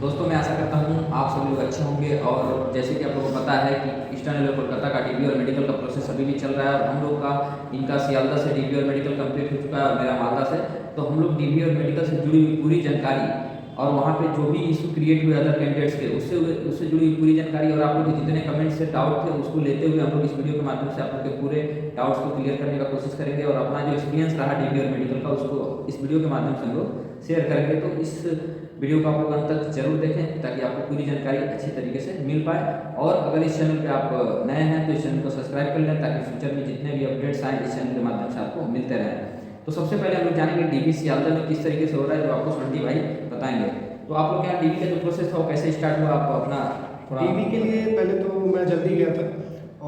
दोस्तों मैं आशा करता हूँ आप सभी लोग अच्छे होंगे। और जैसे कि आप लोगों को पता है कि ईस्टर्न रेलवे कोलकाता का डीबी और मेडिकल का प्रोसेस अभी भी चल रहा है, और हम लोग का इनका सियालदा से डीबी और मेडिकल कंप्लीट हो चुका है और मेरा मालदा से। तो हम लोग डीबी और मेडिकल से जुड़ी हुई पूरी जानकारी और वहाँ पे जो भी इशू क्रिएट हुए अदर कैंडिडेट्स के उससे जुड़ी हुई पूरी जानकारी और आप लोग के जितने कमेंट्स से डाउट थे उसको लेते हुए हम लोग इस वीडियो के माध्यम से आप लोग के पूरे डाउट्स को क्लियर करने का कोशिश करेंगे, और अपना जो एक्सपीरियंस रहा डीबी और मेडिकल का उसको इस वीडियो के माध्यम से हम लोग शेयर करेंगे। तो इस वीडियो को आप लोग अंत तक जरूर देखें ताकि आपको पूरी जानकारी अच्छी तरीके से मिल पाए। और अगर इस चैनल पे आप नए हैं तो इस चैनल को सब्सक्राइब कर लें ताकि फ्यूचर में जितने भी अपडेट्स आए इस चैनल के माध्यम से आपको मिलते रहें। तो सबसे पहले हम लोग जानेंगे डीबी सियालदा में किस तरीके से हो रहा है, जो आपको स्वंटी भाई बताएंगे। तो आप लोग के यहाँ डीबी का जो प्रोसेस था वो कैसे स्टार्ट हुआ, आप अपना थोड़ा। डीबी के लिए पहले तो मैं जल्दी गया था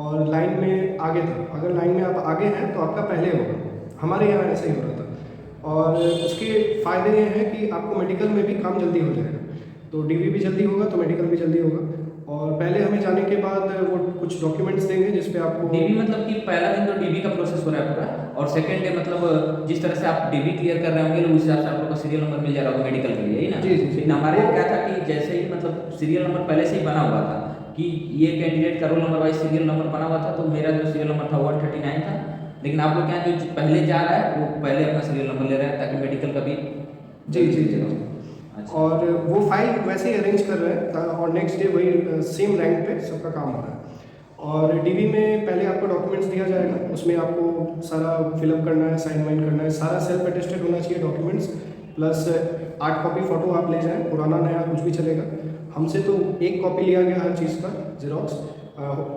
और लाइन में आगे था। अगर लाइन में आप आगे हैं तो आपका पहले होगा, हमारे यहाँ ऐसे ही हो रहा था। और उसके फ़ायदे ये हैं कि आपको मेडिकल में भी काम जल्दी हो जाएगा, तो डीबी भी जल्दी होगा तो मेडिकल भी जल्दी होगा। और पहले हमें जाने के बाद वो कुछ डॉक्यूमेंट्स देंगे जिस पे आपको डीबी मतलब कि पहला दिन तो डीबी का प्रोसेस हो रहा है पूरा, और सेकंड डे मतलब जिस तरह से आप डीबी क्लियर कर रहे होंगे उस हिसाब से आप लोग का सीरियल नंबर मिल जा रहा होगा मेडिकल के लिए, यही ना? जी जी जी। लेकिन हमारे यहाँ क्या था कि जैसे ही मतलब सीरियल नंबर पहले से ही बना हुआ था कि ये कैंडिडेट का roll number wise serial number बना हुआ था, तो मेरा जो सीरियल नंबर था 139 था। लेकिन आप लोग क्या जो पहले जा रहा है वो पहले अपना सीरियल नंबर ले रहा है ताकि मेडिकल का भी जी जी जी। और वो फाइल वैसे ही अरेंज कर रहे हैं और नेक्स्ट डे वही सेम रैंक पे सबका काम हो रहा है। और डीबी में पहले आपको डॉक्यूमेंट्स दिया जाएगा, उसमें आपको सारा फिलअप करना है, साइन वाइन करना है, सारा सेल्फ अटेस्टेड होना चाहिए डॉक्यूमेंट्स, प्लस 8 कॉपी फ़ोटो आप ले जाएं, पुराना नया कुछ भी चलेगा। हमसे तो 1 कॉपी लिया गया हर चीज़ का जेरोक्स।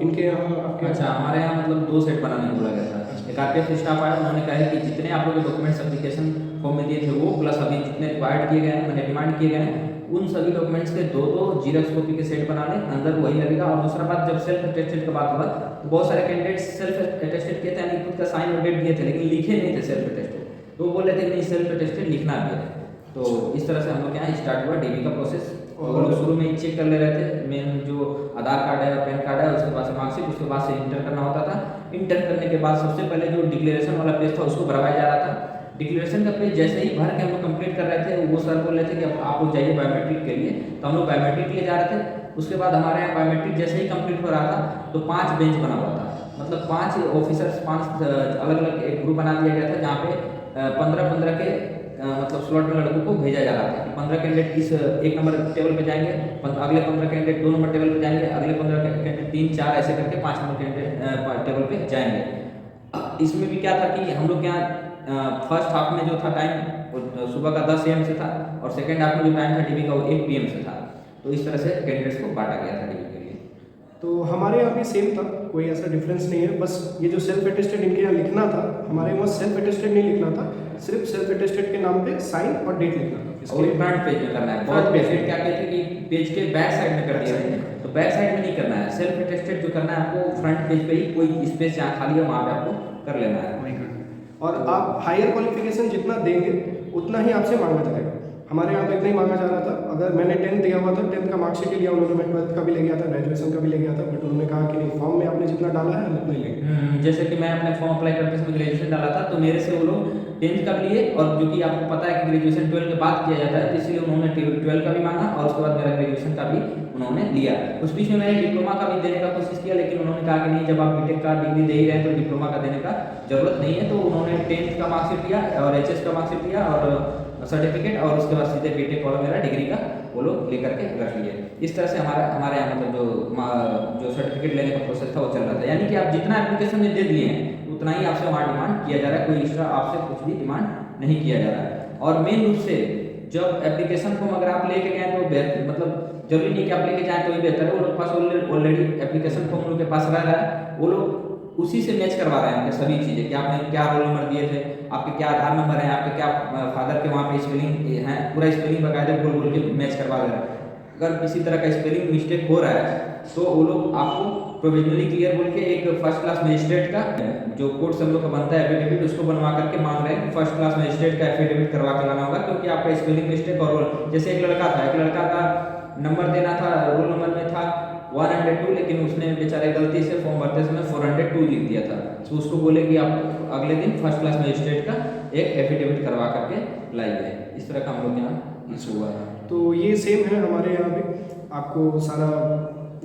इनके यहाँ आपके अच्छा, हमारे यहाँ मतलब 2 सेट बनाने बोला गया था। एक आरपीएफ स्टाफ आया, उन्होंने कहा है कि जितने आप लोग के डॉक्यूमेंट्स एप्लीकेशन फॉर्म में दिए थे वो प्लस अभी जितने रिक्वायर्ड किए गए हैं मैंने डिमांड किए गए हैं उन सभी डॉक्यूमेंट्स के 2-2 जीरोक्स कॉपी के सेट बना लें, अंदर वही लगेगा। और दूसरा बात, जब सेल्फ अटेस्टेड का बात हुआ तो बहुत सारे कैंडिडेट्स सेल्फ अटेस्टेड किए थे, यानी खुद का साइन और डेट दिए थे लेकिन लिखे नहीं थे सेल्फ अटेस्टेड, तो वो बोल रहे थे कि नहीं सेल्फ अटेस्टेड लिखना भी है। तो इस तरह से हम लोग यहाँ स्टार्ट हुआ डीबी का प्रोसेस। और लोग शुरू में ही चेक कर ले रहे थे मेन जो आधार कार्ड है और पैन कार्ड है, उसके बाद से मार्कशीट, उसके बाद से इंटर करना होता था। इंटर करने के बाद सबसे पहले जो डिक्लेरेशन वाला पेज था उसको भरवाया जा रहा था। डिक्लेरेशन का पेज जैसे ही भर के हम लोग कंप्लीट कर रहे थे वो सर बोल रहे थे कि अब आप लोग जाइए बायोमेट्रिक के लिए, तो हम लोग बायोमेट्रिक के लिए जा रहे थे। उसके बाद हमारे यहाँ बायोमेट्रिक जैसे ही कंप्लीट हो रहा था तो 5 बेंच बना हुआ था, मतलब 5 ऑफिसर्स, 5 अलग अलग एक ग्रुप बना दिया गया था जहाँ पे 15-15 के मतलब स्लॉट में लड़कों को भेजा जा रहा था कि 15 कैंडिडेट इस 1 नंबर टेबल पे जाएंगे, अगले 15 कैंडिडेट 2 नंबर टेबल पे जाएंगे, अगले 15 कैंडिडेट 3-4 ऐसे करके 5 नंबर कैंडिडेट टेबल पे जाएंगे। इसमें भी क्या था कि हम लोग यहाँ फर्स्ट हाफ में जो था टाइम सुबह का 10 AM से था, और सेकेंड हाफ में जो टाइम था डीबी का वो 1 PM से था। तो इस तरह से कैंडिडेट्स को बांटा गया था डीबी के लिए। तो हमारे यहाँ भी सेम था, कोई ऐसा डिफरेंस नहीं है। बस ये जो सेल्फ अटेस्टेड इनके यहाँ लिखना था, हमारे वहाँ सेल्फ अटेस्टेड नहीं लिखना था, सिर्फ सेल्फ अटेस्टेड के नाम पे साइन और डेट लिखना था। और फ्रंट पेज में करना है, बहुत पेशेंट क्या कहते हैं कि पेज के बैक साइड में कर दिया है, तो बैक साइड में नहीं करना है। सेल्फ अटेस्टेड जो करना है आपको फ्रंट पेज पे ही, कोई स्पेस जहाँ खाली है वहाँ पे आपको कर लेना है। वही करना है। और आप हायर क्वालिफिकेशन जितना देंगे उतना ही आपसे मांगा जाएगा। हमारे यहाँ तो इतना ही मांगा जा रहा था। अगर मैंने 10th दिया हुआ था, 10th का मार्कशीट ही लिया उन्होंने, मैं 12th का भी ले गया था, ग्रेजुएशन का भी ले गया था, बट उन्होंने कहा कि नहीं, फॉर्म में आपने जितना डाला है हम उतना ही लेंगे। जैसे कि मैं अपने फॉर्म अप्लाई करते समय ग्रेजुएशन डाला था, तो मेरे से वो लोग 10th का भी लिए, और जो कि आपको पता है कि ग्रेजुएशन 12 के बाद किया जाता है, तो इसलिए उन्होंने 12 का भी मांगा और उसके बाद मेरा ग्रेजुएशन का भी उन्होंने लिया। उस बीच में मैंने डिप्लोमा का भी देने का कोशिश किया, लेकिन उन्होंने कहा कि नहीं, जब आप बीटेक का डिग्री दे ही रहे हैं तो डिप्लोमा का देने का जरूरत नहीं है। तो उन्होंने 10th का मार्कशीट लिया और HS का मार्कशीट लिया और सर्टिफिकेट, और उसके बाद सीधे बीटेक वाला मेरा डिग्री का वो लोग लेकर के रख लिए। इस तरह से हमारे यहाँ मतलब जो सर्टिफिकेट लेने का प्रोसेस था वो चल रहा था। यानी कि आप जितना एप्लीकेशन में दे दिए हैं उतना ही आपसे वहाँ डिमांड किया जा रहा है, कोई एक्स्ट्रा आपसे कुछ भी डिमांड नहीं किया जा रहा है। और मेन रूप से जब एप्लीकेशन फॉर्म अगर आप लेके गए तो मतलब जरूरी नहीं कि आप लेके जाएं तो ही बेहतर है, वो लोग पास ऑलरेडी एप्लीकेशन फॉर्म लोग के पास रह रहा है, वो लोग उसी से मैच करवा रहे हैं सभी चीज़ें कि आपने क्या रोल नंबर दिए थे, आपके क्या आधार नंबर है, आपके क्या फादर के वहाँ पे स्पेलिंग है, पूरा स्पेलिंग बकायदे बोल के मैच करवा रहे हैं। अगर किसी तरह का स्पेलिंग मिस्टेक हो रहा है तो वो लोग आपको प्रोविजनली क्लियर बोल के एक फर्स्ट क्लास मजिस्ट्रेट का जो कोर्ट से हम लोग का बनता है एफिडेविट, उसको बनवा करके मांग रहे हैं कि फर्स्ट क्लास मजिस्ट्रेट का एफिडेविट करवा के लाना होगा, क्योंकि आपका स्पेलिंग मिस्टेक और जैसे एक लड़का का नंबर देना था, रोल नंबर में था 102, लेकिन उसने बेचारे गलती से फॉर्म भरते समय 402 लिख दिया था। तो उसको बोले कि आप अगले दिन फर्स्ट क्लास मजिस्ट्रेट का एक एफिडेविट करवा करके लाइए। इस तरह का हम लोग यहाँ इशू हुआ है। तो ये सेम है हमारे यहाँ भी, आपको सारा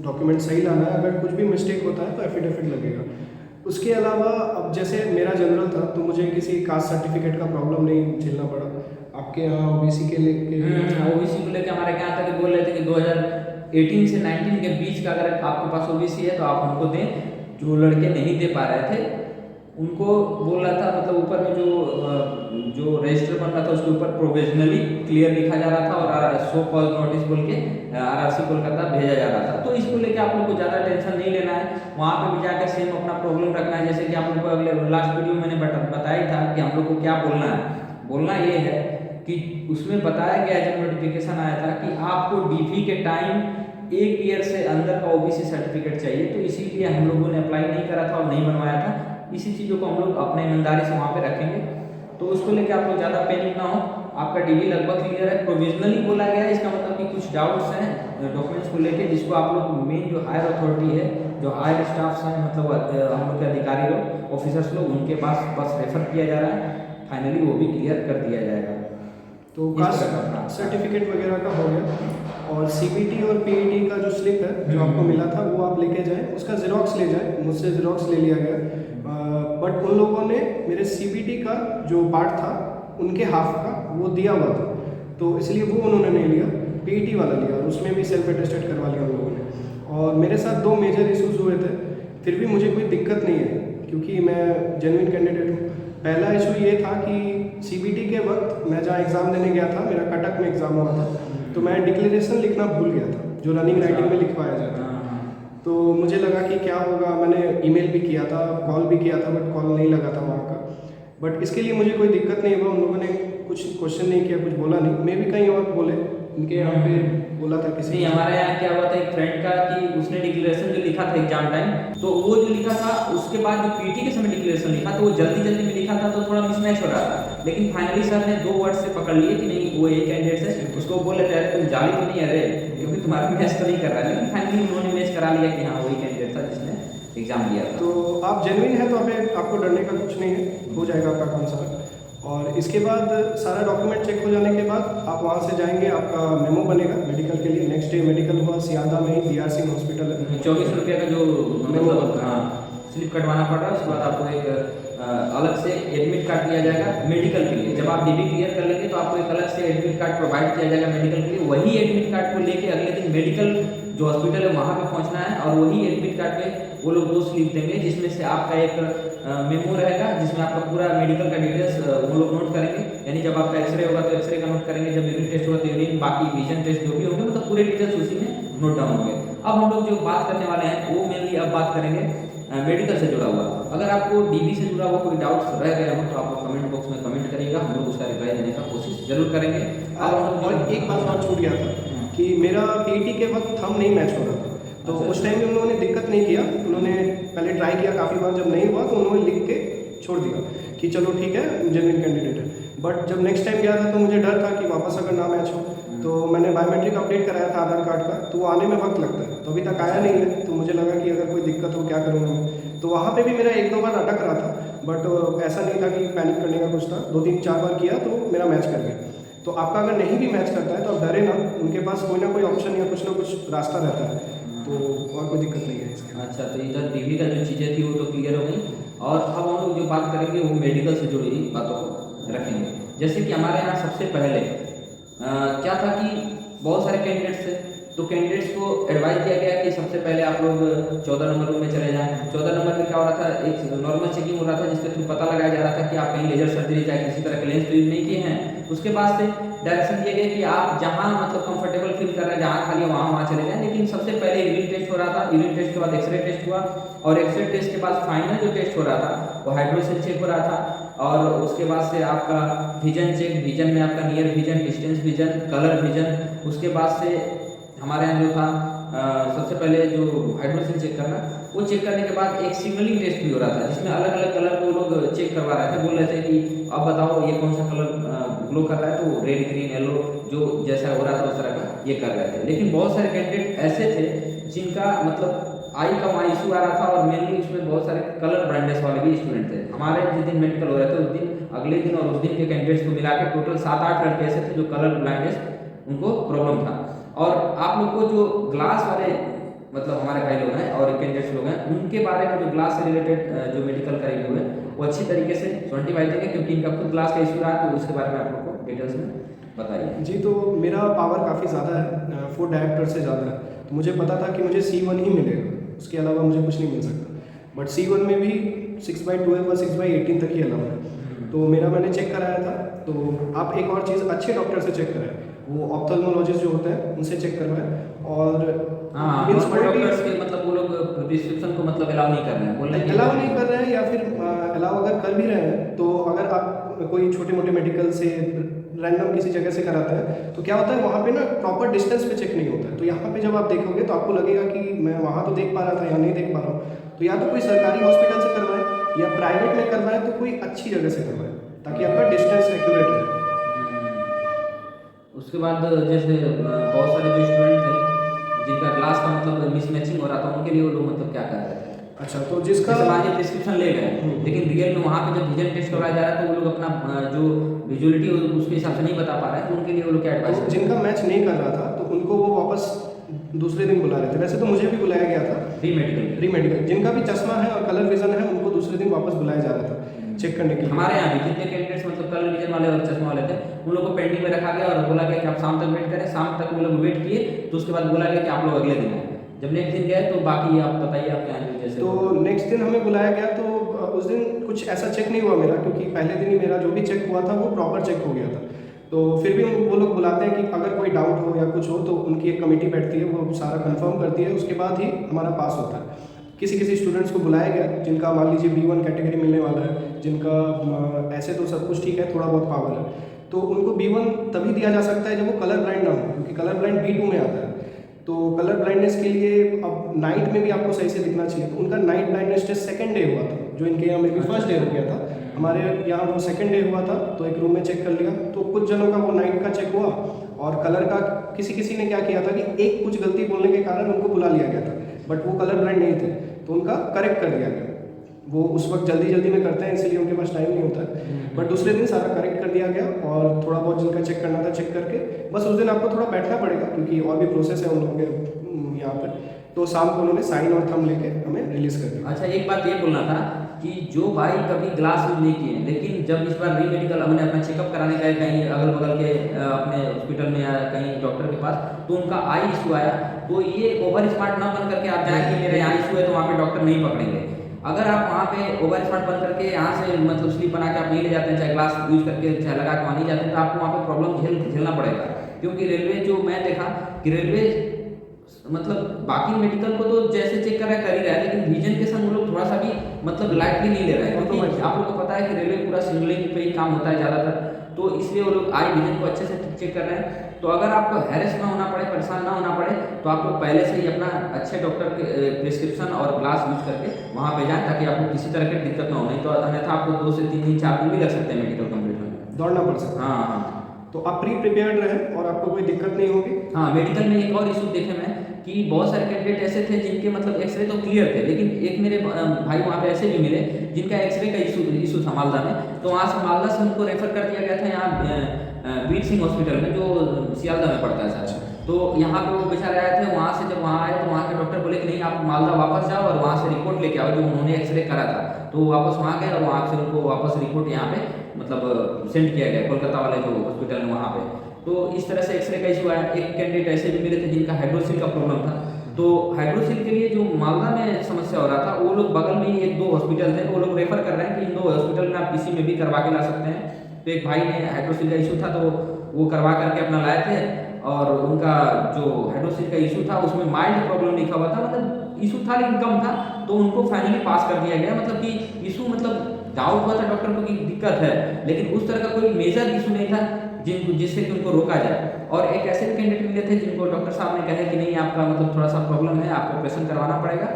डॉक्यूमेंट सही लाना है, अगर कुछ भी मिस्टेक होता है तो एफिडेविट लगेगा। उसके अलावा अब जैसे मेरा जनरल था तो मुझे किसी कास्ट सर्टिफिकेट का प्रॉब्लम नहीं झेलना पड़ा। आपके यहाँ ओबीसी के लेके ओबीसी को लेकर हमारे यहाँ तक बोल रहे थे कि 2018 से 19 के बीच का अगर आपके पास ओबीसी है तो आप हमको दें। जो लड़के नहीं दे पा रहे थे उनको बोल रहा था, मतलब ऊपर में जो रजिस्टर बन रहा था उसके ऊपर प्रोविजनली क्लियर लिखा जा रहा था और शो कॉज नोटिस बोल के आरआरसी कोलकाता भेजा जा रहा था। तो इसको लेके आप लोग को ज़्यादा टेंशन नहीं लेना है, वहाँ पे भी जाकर सेम अपना प्रॉब्लम रखना है। जैसे कि आप लोग को अगले लास्ट वीडियो मैंने बताया था कि हम लोग को क्या बोलना है। बोलना ये है कि उसमें बताया गया जब नोटिफिकेशन आया था कि आपको डीपी के टाइम 1 ईयर से अंदर का ओबीसी सर्टिफिकेट चाहिए, तो इसीलिए हम लोगों ने अप्लाई नहीं करा था और नहीं बनवाया था। इसी चीज़ों को हम लोग अपने ईमानदारी से वहाँ पे रखेंगे, तो उसको लेके आप लोग ज़्यादा पैनिक ना हो। आपका डीबी लगभग क्लियर है, प्रोविजनली बोला गया है, इसका मतलब कि कुछ डाउट्स हैं डॉक्यूमेंट्स को लेके, जिसको आप लोग मेन जो हायर अथॉरिटी है, जो हायर स्टाफ्स हैं, मतलब हम लोग के अधिकारी लोग, ऑफिसर्स लोग, उनके पास बस रेफर किया जा रहा है। फाइनली वो भी क्लियर कर दिया जाएगा। तो कास्ट सर्टिफिकेट वगैरह का हो गया, और सीबीटी और पीईटी का जो स्लिप है जो आपको मिला था वो आप लेके जाएं, उसका ज़ेरॉक्स ले जाएं। मुझसे ज़ेरॉक्स ले लिया गया, बट उन लोगों ने मेरे सीबीटी का जो पार्ट था उनके हाफ का वो दिया हुआ था, तो इसलिए वो उन्होंने नहीं लिया, पीईटी वाला लिया, और उसमें भी सेल्फ अटेस्टेड करवा लिया उन लोगों ने। और मेरे साथ 2 मेजर इशूज़ हुए थे, फिर भी मुझे कोई दिक्कत नहीं है क्योंकि मैं जेन्युइन कैंडिडेट हूँ। पहला इशू ये था कि सीबीटी के वक्त मैं जहाँ एग्ज़ाम देने गया था, मेरा कटक में एग्ज़ाम हुआ था, तो मैं डिक्लेरेशन लिखना भूल गया था जो रनिंग राइटिंग में लिखवाया जाता है। तो मुझे लगा कि क्या होगा, मैंने ईमेल भी किया था, कॉल भी किया था, बट कॉल नहीं लगा था वहाँ का। बट इसके लिए मुझे कोई दिक्कत नहीं हुआ, उन लोगों ने कुछ क्वेश्चन नहीं किया, कुछ बोला नहीं। मैं भी कहीं और बोले, इनके यहाँ पे बोला था किसी नहीं, हमारे यहाँ क्या हुआ था एक फ्रेंड का कि उसने डिक्लेरेशन जो लिखा था एग्जाम टाइम, तो वो जो लिखा था उसके बाद जो पीटी के समय डिक्लेरेशन लिखा तो वो जल्दी जल्दी में लिखा था, तो थोड़ा मिसमैच हो रहा था। लेकिन फाइनली सर ने 2 वर्ड से पकड़ लिए कि नहीं वो एक कैंडिडेट है, उसको बोले थे तुम जाली तो नहीं है रे, क्योंकि तुम्हारा मैच तो नहीं कर रहा है। लेकिन फाइनली उन्होंने मैच करा लिया कि हाँ वही कैंडिडेट था जिसने एग्जाम दिया था। तो आप जेन्युइन है तो आपको डरने का कुछ नहीं है, हो जाएगा आपका काम सारा। और इसके बाद सारा डॉक्यूमेंट चेक हो जाने के बाद आप वहाँ से जाएंगे, आपका मेमो बनेगा मेडिकल के लिए। नेक्स्ट डे मेडिकल हुआ सियादा में ही, बीआर सिंह हॉस्पिटल है। 24 रुपये का जो मतलब स्लिप कटवाना पड़ रहा है, उसके बाद आपको एक अलग से एडमिट कार्ड दिया जाएगा मेडिकल के लिए। जब आप डीबी क्लियर कर लेंगे तो आपको एक अलग से एडमिट कार्ड प्रोवाइड किया जाएगा मेडिकल के लिए। वही एडमिट कार्ड को लेके अगले दिन मेडिकल जो हॉस्पिटल है वहाँ पे पहुँचना है, और वही एडमिट कार्ड पे वो लोग 2 स्लिप देंगे, जिसमें से आपका एक मेमो रहेगा जिसमें आपका पूरा मेडिकल का डिटेल्स वो लोग नोट करेंगे। यानी जब आपका एक्सरे होगा तो एक्सरे का नोट करेंगे, जब यूरिन टेस्ट होगा तो यूरिन, बाकी विजन टेस्ट जो भी होंगे, मतलब पूरे डिटेल्स उसी में नोट डाउन होंगे। अब हम लोग जो बात करने वाले हैं वो मेनली अब बात करेंगे मेडिकल से जुड़ा हुआ। अगर आपको डीबी से जुड़ा हुआ कोई डाउट्स रह गए हो तो आप लोग कमेंट बॉक्स में कमेंट करिएगा, हम लोग उसका रिप्लाई देने का कोशिश जरूर करेंगे। और एक बात और छूट गया था कि मेरा पीईटी के वक्त थंब नहीं मैच हो रहा था, तो उस टाइम में उन्होंने दिक्कत नहीं किया। उन्होंने पहले ट्राई किया काफ़ी बार, जब नहीं हुआ तो उन्होंने लिख के छोड़ दिया कि चलो ठीक है जेन्युइन कैंडिडेट है। बट जब नेक्स्ट टाइम गया था तो मुझे डर था कि वापस अगर ना मैच हो, तो मैंने बायोमेट्रिक अपडेट कराया था आधार कार्ड का, तो वो आने में वक्त लगता है, तो अभी तक आया नहीं है। तो मुझे लगा कि अगर कोई दिक्कत हो क्या करूँगा मैं, तो वहाँ पे भी मेरा 1-2 बार अटक रहा था, बट ऐसा नहीं था कि पैनिक करने का कुछ था। 2-3-4 बार किया तो मेरा मैच कर गया। तो आपका अगर नहीं भी मैच करता है तो आप डरे ना, उनके पास कोई ना कोई ऑप्शन या कुछ ना कुछ रास्ता रहता है, तो और कोई दिक्कत नहीं है इसके। अच्छा, तो इधर डीबी का जो चीज़ें थी वो तो क्लियर हो गई, और अब हम लोग जो बात करेंगे वो मेडिकल से जुड़ी बातों को रखेंगे। जैसे कि हमारे यहाँ सबसे पहले क्या था कि बहुत सारे कैंडिडेट्स थे, तो कैंडिडेट्स को एडवाइस दिया गया कि सबसे पहले आप लोग 14 नंबर रूम में चले जाएं। 14 नंबर में क्या हो रहा था, एक नॉर्मल चेकिंग हो रहा था जिसके थ्रू पता लगाया जा रहा था कि आप कहीं लेजर सर्जरी चाहे किसी तरह के लेंस तो यूज नहीं किए हैं। उसके बाद से डायरेक्शन दिए गए कि आप जहाँ मतलब कंफर्टेबल फील कर रहे हैं, जहाँ खाली है वहाँ चले जाएं। लेकिन सबसे पहले यूरिन टेस्ट हो रहा था, यूरिन टेस्ट के बाद एक्सरे टेस्ट हुआ, और एक्सरे टेस्ट के बाद फाइनल जो टेस्ट हो रहा था वो हाइड्रोसेल चेक हो रहा था, और उसके बाद से आपका विजन चेक, विजन में आपका near vision, distance vision, colour vision. उसके बाद से हमारे यहाँ जो था सबसे पहले जो हाइड्रोसेल चेक करना, वो चेक करने के बाद एक सिग्नलिंग टेस्ट भी हो रहा था जिसमें अलग अलग कलर को लोग चेक करवा रहे थे। बोल रहे थे कि अब बताओ ये कौन सा कलर ग्लो कर रहा है, तो रेड, ग्रीन, येलो जो जैसा हो रहा था उस तरह का ये कर रहे थे। लेकिन बहुत सारे कैंडिडेट ऐसे थे जिनका मतलब आई का वहाँ इशू आ रहा था, और मेनली उसमें बहुत सारे कलर ब्लाइंडनेस वाले भी स्टूडेंट थे। हमारे जिस दिन मेडिकल हो रहे थे उस दिन, अगले दिन और उस दिन के कैंडिडेट्स को मिला के टोटल 7-8 लड़के ऐसे थे जो कलर ब्लाइंडनेस उनको प्रॉब्लम था। और आप लोग को जो ग्लास वाले मतलब हमारे भाई लोग हैं और कैंडिडेट्स लोग हैं, उनके बारे में जो ग्लास से रिलेटेड जो मेडिकल का रिव्यू है वो अच्छी तरीके से 20 भाई देंगे, क्योंकि इनका खुद ग्लास का इशू रहा, तो उसके बारे में आप लोग को डिटेल्स में बताइए। जी, तो मेरा पावर काफ़ी ज़्यादा है, 4 डायरेक्टर से ज़्यादा है, तो मुझे पता था कि मुझे C1 ही मिलेगा, उसके अलावा मुझे कुछ नहीं मिल सकता। बट C1 में भी 6/12 और 6/18 तक ही अलाउड है, तो मेरा मैंने चेक कराया था। तो आप एक और चीज़ अच्छे डॉक्टर से चेक कराएं, वो ऑप्थेल्मोलॉजिस्ट जो होते हैं उनसे चेक करवाएं। और हाँ, म्युनिसिपैलिटी डॉक्टर्स के मतलब वो लोग प्रिस्क्रिप्शन को मतलब अलाउ नहीं कर रहे हैं, बोल रहे हैं कि अलाउ नहीं कर रहे हैं, या फिर अलाउ अगर कर भी रहे हैं तो अगर आप कोई छोटे मोटे मेडिकल से रैंडम किसी जगह से कराते हैं तो क्या होता है, वहाँ पे ना प्रॉपर डिस्टेंस पे चेक नहीं होता है। तो यहाँ पे जब आप देखोगे तो आपको लगेगा कि मैं वहाँ तो देख पा रहा था, यहाँ नहीं देख पा रहा हूँ। तो या तो कोई सरकारी हॉस्पिटल से करवाएं या प्राइवेट में करवाएं, तो कोई अच्छी जगह से करवाएं ताकि आपका डिस्टेंस एक्यूरेट रहे। उसके बाद जैसे बहुत सारे जो स्टूडेंट थे जिनका ग्लास का मतलब मिसमैचिंग हो रहा था, उनके लिए वो लोग मतलब क्या कर रहे थे? अच्छा, तो जिसका जैसे मान लीजिए प्रिस्क्रिप्शन ले गए, लेकिन रियल में वहाँ पे जब विजन टेस्ट कराया जा रहा है तो वो लोग अपना जो विजुअलिटी उसके हिसाब से नहीं बता पा रहे हैं, तो उनके लिए वो लोग क्या एडवाइस तो करें? जिनका मैच नहीं कर रहा था तो उनको वो वापस दूसरे दिन बुला रहे थे। वैसे तो मुझे भी बुलाया गया था प्री मेडिकल प्री मेडिकल, जिनका भी चश्मा है और कलर विजन है उनको दूसरे दिन वापस बुलाया जा रहा था चेक करने के लिए। हमारे यहाँ भी जितने कैंडिडेट्स मतलब कलर विजन वाले और चश्मा वाले थे, उन लोगों को पेंडिंग में रखा गया और बोला गया कि आप शाम तक वेट करें। शाम तक वो लोग वेट किए, तो उसके बाद बोला गया कि आप लोग अगले दिन आए। जब नेक्स्ट दिन गए तो बाकी आप बताइए आप क्या है जैसे। तो नेक्स्ट दिन हमें बुलाया गया, तो उस दिन कुछ ऐसा चेक नहीं हुआ मेरा, क्योंकि पहले दिन ही मेरा जो भी चेक हुआ था वो प्रॉपर चेक हो गया था। तो फिर भी वो लोग बुलाते हैं कि अगर कोई डाउट हो या कुछ हो तो उनकी एक कमेटी बैठती है, वो सारा कंफर्म करती है, उसके बाद ही हमारा पास होता है। किसी किसी स्टूडेंट्स को बुलाया गया जिनका मान लीजिए B1 कैटेगरी मिलने वाला है, जिनका ऐसे तो सब कुछ ठीक है, थोड़ा बहुत पावर है, तो उनको B1 तभी दिया जा सकता है जब वो कलर ब्लाइंड ना हो, क्योंकि कलर ब्लाइंड B2 में आता है। तो कलर ब्लाइंडनेस के लिए अब नाइट में भी आपको सही से दिखना चाहिए, तो उनका night blindness test second day हुआ था, जो इनके यहाँ में भी फर्स्ट डे हो गया था, हमारे यहाँ वो सेकंड डे हुआ था। तो एक रूम में चेक कर लिया, तो कुछ जनों का वो नाइट का चेक हुआ और कलर का किसी किसी ने क्या किया था कि एक कुछ गलती बोलने के कारण उनको बुला लिया गया था, बट वो कलर ब्लाइंड नहीं थे, तो उनका करेक्ट कर दिया गया। वो उस वक्त जल्दी जल्दी में करते हैं, इसलिए उनके पास टाइम नहीं होता है, बट दूसरे दिन सारा करेक्ट कर दिया गया। और थोड़ा बहुत जिनका चेक करना था चेक करके, बस उस दिन आपको थोड़ा बैठना पड़ेगा क्योंकि और भी प्रोसेस है उन लोगों के यहाँ पर। तो शाम को उन्होंने साइन और थंब लेके हमें रिलीज कर दिया। अच्छा, एक बात ये बोलना था कि जो भाई कभी ग्लास यूज नहीं किए, लेकिन जब इस बार री मेडिकल हमने अपना चेकअप कराने गए कहीं अगल बगल के अपने हॉस्पिटल में या कहीं डॉक्टर के पास, तो उनका आई इशू आया, तो ये ओवर स्मार्ट ना बन करके आप जाएं कि मेरे यहाँ इशू है तो वहाँ पे डॉक्टर नहीं पकड़ेंगे। अगर आप वहाँ पे ओवर स्मार्ट बन करके यहाँ से मतलब स्लिप बना के आप नहीं ले जाते हैं, चाहे ग्लास यूज करके चाहे लगा के वहाँ नहीं जाते हैं, तो आपको वहाँ पे प्रॉब्लम झेलना पड़ेगा। क्योंकि रेलवे जो मैं देखा कि रेलवे मतलब बाकी मेडिकल को तो जैसे चेक कर रहा है कर ही रहा है, लेकिन विजन के संग वो लोग थोड़ा सा भी मतलब लाइटली नहीं ले रहे हैं, क्योंकि आप लोग को पता है कि रेलवे पूरा सिग्नलिंग पे ही काम होता है ज़्यादातर, तो इसलिए वो लोग आई विजन को अच्छे से चेक कर रहे हैं। तो अगर आपको हैरेस ना होना पड़े, परेशान ना होना पड़े, तो आप लोग पहले से ही अपना अच्छे डॉक्टर के प्रिस्क्रिप्शन और ग्लास यूज करके वहाँ पे जाएं, ताकि आपको किसी तरह की दिक्कत ना हो। नहीं तो अन्यथा आपको 2 से 3 दिन 4 दिन भी लग सकते हैं मेडिकल कंप्लीट होने में, दौड़ना पड़ सकता है। हाँ हाँ। तो आप प्रिपेयर्ड रहें और आपको कोई दिक्कत नहीं होगी। हाँ, मेडिकल में एक और इशू देखे मैं कि बहुत सारे कैंडिडेट ऐसे थे जिनके मतलब एक्सरे तो क्लियर थे, लेकिन एक मेरे भाई वहाँ पे ऐसे भी मिले जिनका एक्सरे का इशू था मालदा में, तो वहाँ से मालदा से उनको रेफर कर दिया गया था यहाँ बीर सिंह हॉस्पिटल में जो सियालदा में पड़ता है सर। तो यहाँ पे वो बेचारे आए थे, वहाँ से जब वहाँ आए तो वहाँ के डॉक्टर बोले कि नहीं आप मालदा वापस जाओ और वहाँ से रिपोर्ट लेके आओ जो उन्होंने एक्सरे करा था। तो वो वापस वहाँ गए और वहाँ से उनको वापस रिपोर्ट यहाँ पे मतलब सेंड किया गया कोलकाता वाले जो हॉस्पिटल है वहाँ पे। तो इस तरह से एक्सरे का इशू आया। एक कैंडिडेट ऐसे भी मिले थे जिनका हाइड्रोसिल का प्रॉब्लम था, तो हाइड्रोसिल के लिए जो मालदा में समस्या हो रहा था, वो लोग बगल में ही 1-2 हॉस्पिटल थे, वो लोग रेफर कर रहे हैं कि इन 2 हॉस्पिटल में आप किसी में भी करवा के ला सकते हैं। तो एक भाई ने हाइड्रोसिल का इशू था तो वो करवा करके अपना लाए थे, और उनका जो हाइड्रोसिल का इशू था उसमें माइल्ड प्रॉब्लम लिखा हुआ था, मतलब इशू था लेकिन कम था, तो उनको फाइनली पास कर दिया गया। मतलब कि इशू मतलब डाउट हुआ था डॉक्टर को कि दिक्कत है, लेकिन उस तरह का कोई मेजर इशू नहीं था जिससे कि उनको रोका जाए। और एक ऐसे भी कैंडिडेट मिले थे जिनको डॉक्टर साहब ने कहा कि नहीं आपका मतलब थोड़ा सा प्रॉब्लम है, आपको ऑपरेशन करवाना पड़ेगा,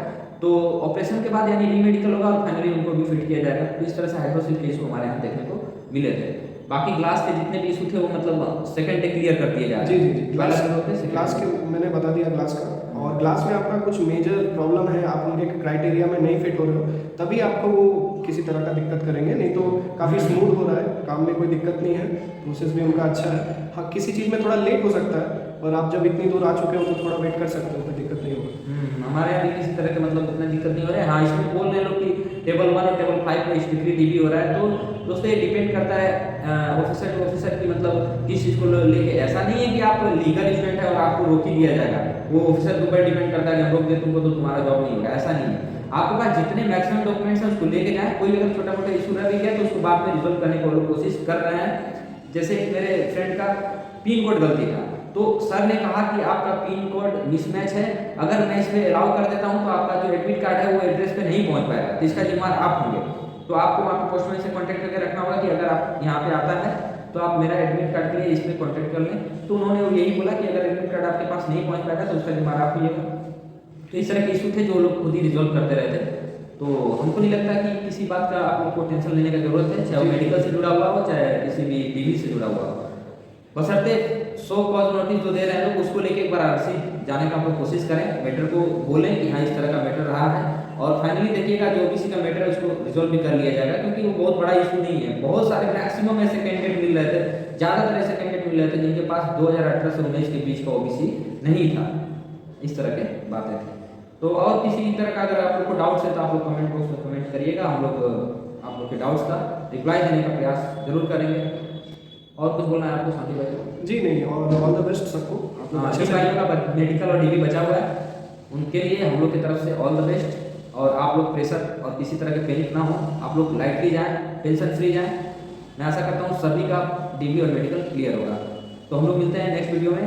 तो ऑपरेशन के बाद यानी री मेडिकल होगा और फाइनली उनको भी फिट किया जाएगा। तो इस तरह से हाइड्रोसिल के इशू हमारे यहाँ देखने को मिले थे। बाकी ग्लास के जितने भी इशू थे वो मतलब सेकंड डे क्लियर कर दिए जा जी रहे जी जी हैं। ग्लास पहला होते हैं, ग्लास second के मैंने बता दिया ग्लास का। और ग्लास में आपका कुछ मेजर प्रॉब्लम है, आप उनके क्राइटेरिया में नहीं फिट हो रहे हो, तभी आपको वो किसी तरह का दिक्कत करेंगे, नहीं तो काफ़ी स्मूथ हो रहा है, काम में कोई दिक्कत नहीं है, प्रोसेस भी उनका अच्छा है। हाँ किसी चीज़ में थोड़ा लेट हो सकता है, पर आप जब इतनी दूर आ चुके हो तो थोड़ा वेट कर सकते हो, कोई दिक्कत नहीं होगी। हमारे यहाँ भी किसी तरह के मतलब उतना दिक्कत नहीं हो रहा है। हाँ इसमें बोल रहे हैं लोग कि टेबल 1 और टेबल 5 में स्ट्रिक्टली डीबी हो रहा है, तो दोस्तों ये डिपेंड करता है ऑफिसर टू ऑफिसर की, मतलब किस चीज़ को लेके। ऐसा नहीं है कि आप लीगल स्टूडेंट है और आपको रोक ही दिया जाएगा, वो ऑफिसर के ऊपर डिपेंड करता है कि हम रोक दे तुमको तो तुम्हारा जॉब नहीं होगा, ऐसा नहीं है। आपके पास जितने मैक्सिमम डॉक्यूमेंट्स हैं उसको लेके जाएं, कोई अगर छोटा मोटा इशू रह भी गया तो उसको बाद में रिजोल्व करने की कोशिश कर रहे हैं। जैसे मेरे फ्रेंड का पिन कोड गलती था, तो सर ने कहा कि आपका पिन कोड मिसमैच है, अगर मैं इसमें अलाउ कर देता हूं तो आपका जो एडमिट कार्ड है वो एड्रेस पे नहीं पहुंच पाएगा, तो इसका जिम्मेदार आप होंगे। तो आपको वहाँ पे पोस्टमैन से कांटेक्ट करके रखना होगा कि अगर आप यहाँ पे आता है तो आप मेरा एडमिट कार्ड के लिए इस पर कॉन्टैक्ट कर लें। तो उन्होंने यही बोला कि अगर एडमिट कार्ड आपके पास नहीं पहुँच पाएगा तो उसका जिम्मेदार आप होइएगा। तो इस तरह के इशू थे जो लोग खुद ही रिजॉल्व करते रहते। तो हमको नहीं लगता कि किसी बात का आप लोग को टेंशन लेने की जरूरत है, चाहे वो मेडिकल से जुड़ा हुआ हो चाहे किसी भी डीबी से जुड़ा हुआ हो। बशर्ते 100 कॉज नोटिस जो दे रहे हैं लोग उसको लेके एक बार आरसी जाने का आप लोग कोशिश करें, मैटर को बोलें कि हाँ इस तरह का मैटर रहा है, और फाइनली देखिएगा जो ओबीसी का मैटर है उसको रिजोल्व भी कर लिया जाएगा, क्योंकि वो बहुत बड़ा इशू नहीं है। बहुत सारे मैक्सिमम ऐसे कैंडिडेट मिल रहे थे, ज़्यादातर ऐसे कैंडिडेट मिल रहे थे जिनके पास 2018 से 19 के बीच का ओबीसी नहीं था। इस तरह के बातें थी। तो और किसी तरह का अगर आप लोग को डाउट्स है तो आप लोग कमेंट बॉक्स में कमेंट करिएगा, हम लोग आप लोग के डाउट्स का रिप्लाई देने का प्रयास जरूर करेंगे। और कुछ बोलना है आपको शांति भाई? जी नहीं, और ऑल द बेस्ट सबको। आप लोग अच्छे जिन से भाइयों का मेडिकल और डीबी बचा हुआ है उनके लिए हम लोग की तरफ से ऑल द बेस्ट। और आप लोग प्रेशर और किसी तरह के पैनिक ना हो, आप लोग लाइटली जाएं, टेंशन फ्री जाएं। मैं आशा करता हूँ सभी का डीबी और मेडिकल क्लियर होगा। तो हम लोग मिलते हैं नेक्स्ट वीडियो में।